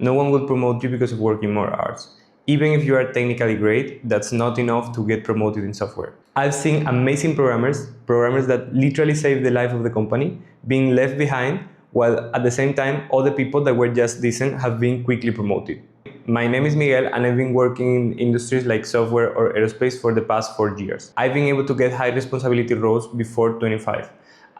No one will promote you because of working more hours. Even if you are technically great, that's not enough to get promoted in software. I've seen amazing programmers that literally saved the life of the company, being left behind, while at the same time, all the people that were just decent have been quickly promoted. My name is Miguel, and I've been working in industries like software or aerospace for the past 4 years. I've been able to get high responsibility roles before 25.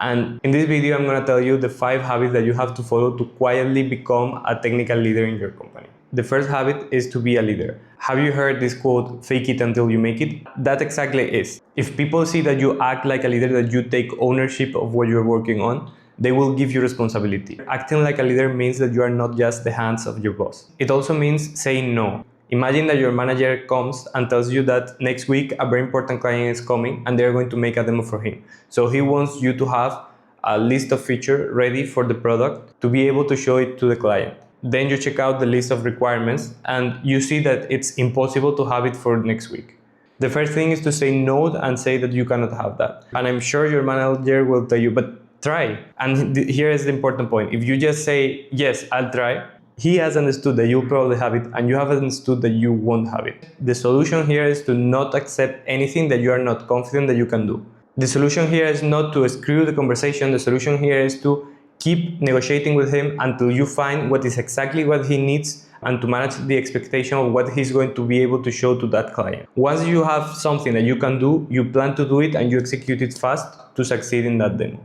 And in this video, I'm going to tell you the 5 habits that you have to follow to quietly become a technical leader in your company. The first habit is to be a leader. Have you heard this quote, fake it until you make it? That exactly is. If people see that you act like a leader, that you take ownership of what you're working on, they will give you responsibility. Acting like a leader means that you are not just the hands of your boss. It also means saying no. Imagine that your manager comes and tells you that next week a very important client is coming and they're going to make a demo for him. So he wants you to have a list of features ready for the product to be able to show it to the client. Then you check out the list of requirements and you see that it's impossible to have it for next week. The first thing is to say no and say that you cannot have that. And I'm sure your manager will tell you, but try. And here is the important point. If you just say, yes, I'll try, he has understood that you'll probably have it and you have understood that you won't have it. The solution here is to not accept anything that you are not confident that you can do. The solution here is not to screw the conversation. The solution here is to keep negotiating with him until you find what is exactly what he needs and to manage the expectation of what he's going to be able to show to that client. Once you have something that you can do, you plan to do it and you execute it fast to succeed in that demo.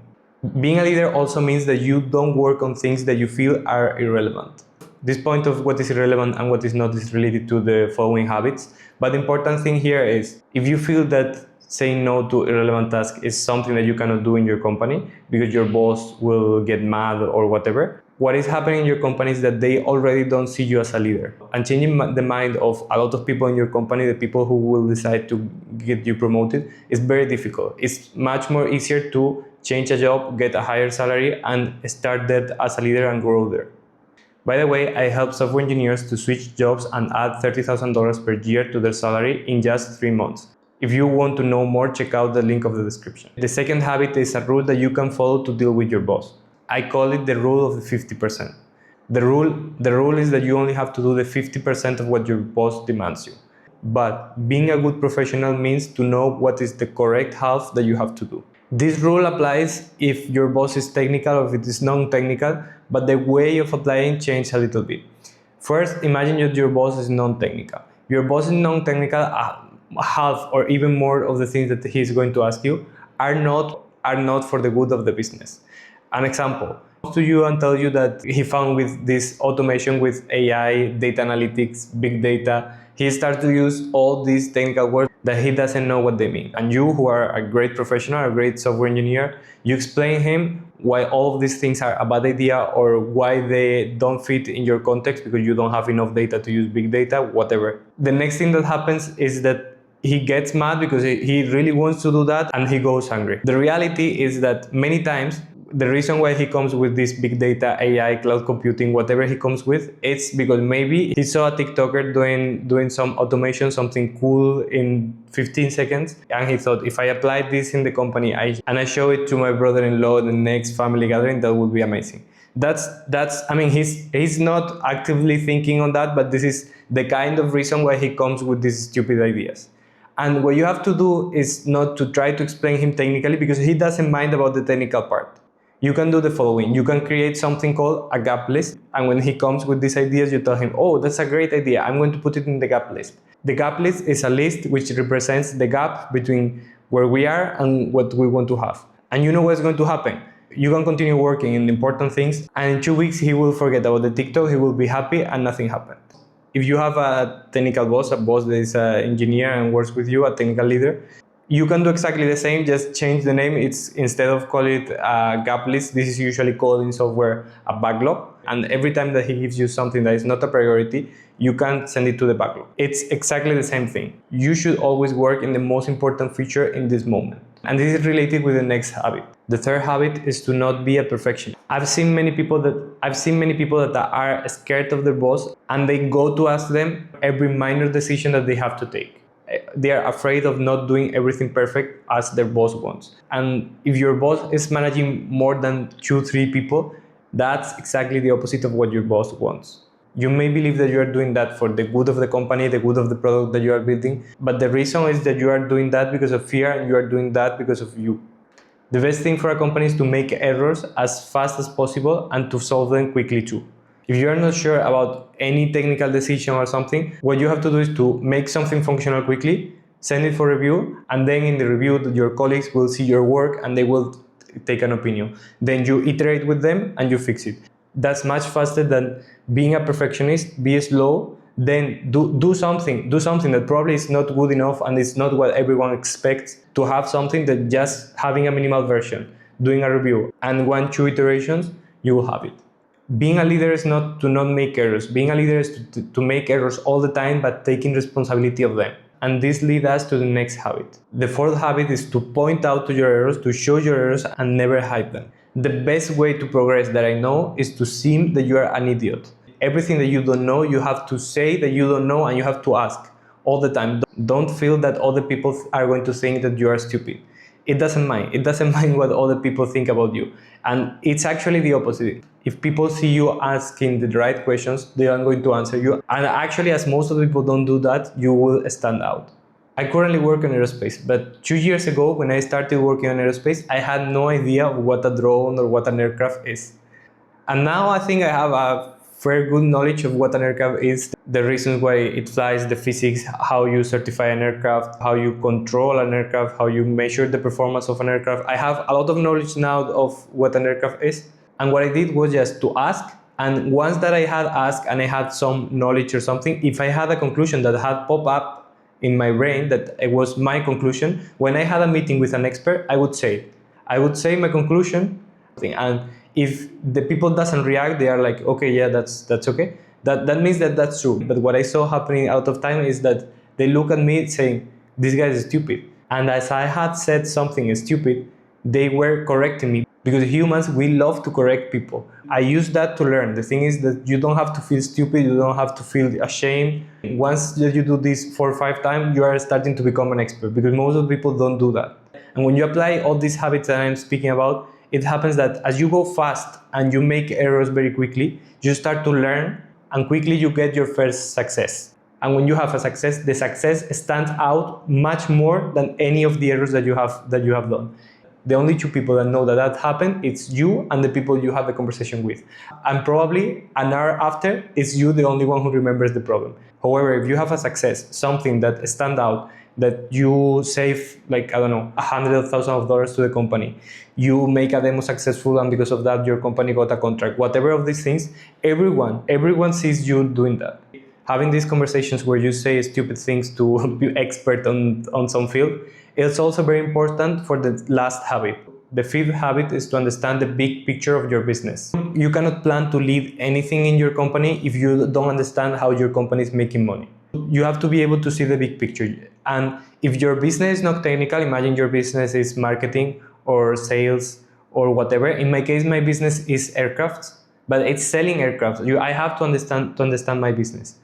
Being a leader also means that you don't work on things that you feel are irrelevant. This point of what is irrelevant and what is not is related to the following habits. But the important thing here is if you feel that saying no to irrelevant tasks is something that you cannot do in your company because your boss will get mad or whatever, what is happening in your company is that they already don't see you as a leader. And changing the mind of a lot of people in your company, the people who will decide to get you promoted, is very difficult. It's much more easier to change a job, get a higher salary, and start that as a leader and grow there. By the way, I help software engineers to switch jobs and add $30,000 per year to their salary in just 3 months. If you want to know more, check out the link of the description. The second habit is a rule that you can follow to deal with your boss. I call it the rule of the 50%. The rule is that you only have to do the 50% of what your boss demands you. But being a good professional means to know what is the correct half that you have to do. This rule applies if your boss is technical or if it is non-technical, but the way of applying changes a little bit. First, imagine that your boss is non-technical. Your boss is non-technical, half or even more of the things that he is going to ask you are not for the good of the business. An example, to you and tell you that he found with this automation with AI, data analytics, big data, he starts to use all these technical words that he doesn't know what they mean. And you, who are a great professional, a great software engineer, you explain him why all of these things are a bad idea or why they don't fit in your context because you don't have enough data to use big data, whatever. The next thing that happens is that he gets mad because he really wants to do that and he goes angry. The reality is that many times the reason why he comes with this big data, AI, cloud computing, whatever he comes with, it's because maybe he saw a TikToker doing some automation, something cool in 15 seconds, and he thought, if I apply this in the company and I show it to my brother-in-law in the next family gathering, that would be amazing. He's not actively thinking on that, but this is the kind of reason why he comes with these stupid ideas. And what you have to do is not to try to explain him technically because he doesn't mind about the technical part. You can do the following. You can create something called a gap list. And when he comes with these ideas, you tell him, oh, that's a great idea. I'm going to put it in the gap list. The gap list is a list which represents the gap between where we are and what we want to have. And you know what's going to happen. You can continue working in important things. And in 2 weeks, he will forget about the TikTok. He will be happy and nothing happened. If you have a technical boss, a boss that is an engineer and works with you, a technical leader, you can do exactly the same, just change the name. It's instead of call it a gap list, this is usually called in software a backlog. And every time that he gives you something that is not a priority, you can send it to the backlog. It's exactly the same thing. You should always work in the most important feature in this moment. And this is related with the next habit. The third habit is to not be a perfectionist. I've seen many people that are scared of their boss and they go to ask them every minor decision that they have to take. They are afraid of not doing everything perfect as their boss wants. And if your boss is managing more than 2-3 people, that's exactly the opposite of what your boss wants. You may believe that you are doing that for the good of the company, the good of the product that you are building, but the reason is that you are doing that because of fear and you are doing that because of you. The best thing for a company is to make errors as fast as possible and to solve them quickly too. If you are not sure about any technical decision or something, what you have to do is to make something functional quickly, send it for review, and then in the review your colleagues will see your work and they will take an opinion. Then you iterate with them and you fix it. That's much faster than being a perfectionist, be slow, then do something that probably is not good enough and it's not what everyone expects, to have something that just having a minimal version, doing a review, and 1-2 iterations, you will have it. Being a leader is not to not make errors. Being a leader is to make errors all the time, but taking responsibility of them. And this leads us to the next habit. The fourth habit is to point out to your errors, to show your errors, and never hide them. The best way to progress that I know is to seem that you are an idiot. Everything that you don't know, you have to say that you don't know and you have to ask all the time. Don't feel that other people are going to think that you are stupid. It doesn't mind. It doesn't mind what other people think about you. And it's actually the opposite. If people see you asking the right questions, they are going to answer you. And actually, as most of the people don't do that, you will stand out. I currently work in aerospace, but 2 years ago, when I started working on aerospace, I had no idea of what a drone or what an aircraft is. And now I think I have a very good knowledge of what an aircraft is, the reasons why it flies, the physics, how you certify an aircraft, how you control an aircraft, how you measure the performance of an aircraft. I have a lot of knowledge now of what an aircraft is. And what I did was just to ask. And once that I had asked and I had some knowledge or something, if I had a conclusion that had popped up in my brain that it was my conclusion, when I had a meeting with an expert, I would say it. I would say my conclusion, and if the people doesn't react, they are like, okay, yeah, that's okay. That means that that's true. But what I saw happening out of time is that they look at me saying, this guy is stupid. And as I had said something stupid, they were correcting me. Because humans, we love to correct people. I use that to learn. The thing is that you don't have to feel stupid, you don't have to feel ashamed. Once you do this 4 or 5 times, you are starting to become an expert, because most of the people don't do that. And when you apply all these habits that I'm speaking about, it happens that as you go fast and you make errors very quickly, you start to learn and quickly you get your first success. And when you have a success, the success stands out much more than any of the errors that you have done. The only 2 people that know that happened, it's you and the people you have the conversation with. And probably an hour after, it's you the only one who remembers the problem. However, if you have a success, something that stands out, that you save like, I don't know, $100,000 to the company, you make a demo successful and because of that your company got a contract, whatever of these things, everyone sees you doing that. Having these conversations where you say stupid things to be expert on some field, it's also very important for the last habit. The 5th habit is to understand the big picture of your business. You cannot plan to lead anything in your company if you don't understand how your company is making money. You have to be able to see the big picture. And if your business is not technical, imagine your business is marketing or sales or whatever. In my case, my business is aircrafts, but it's selling aircrafts. I have to understand my business.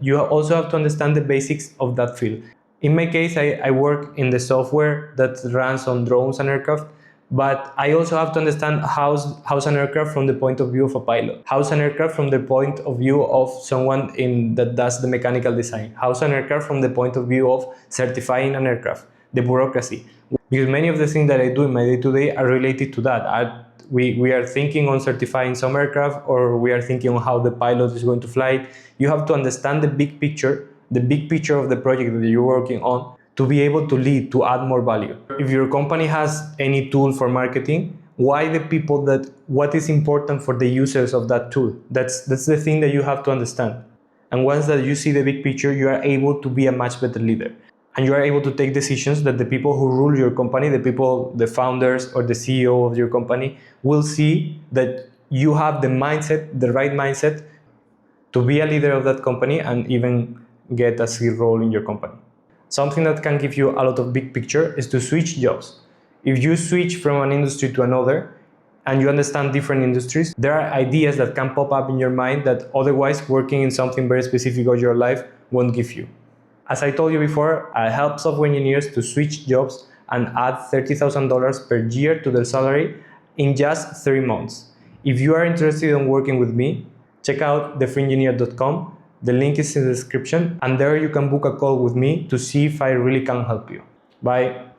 You also have to understand the basics of that field. In my case, I work in the software that runs on drones and aircraft, but I also have to understand how's an aircraft from the point of view of a pilot. How's an aircraft from the point of view of someone that does the mechanical design. How's an aircraft from the point of view of certifying an aircraft, the bureaucracy. Because many of the things that I do in my day-to-day are related to that. We are thinking on certifying some aircraft, or we are thinking on how the pilot is going to fly it. You have to understand the big picture of the project that you're working on to be able to lead, to add more value. If your company has any tool for marketing, what is important for the users of that tool? That's the thing that you have to understand. And once that you see the big picture, you are able to be a much better leader. And you are able to take decisions that the people who rule your company, the founders or the CEO of your company, will see that you have the right mindset to be a leader of that company and even get a C role in your company. Something that can give you a lot of big picture is to switch jobs. If you switch from an industry to another and you understand different industries, there are ideas that can pop up in your mind that otherwise working in something very specific of your life won't give you. As I told you before, I help software engineers to switch jobs and add $30,000 per year to their salary in just 3 months. If you are interested in working with me, check out thefreeengineer.com. The link is in the description, and there you can book a call with me to see if I really can help you. Bye.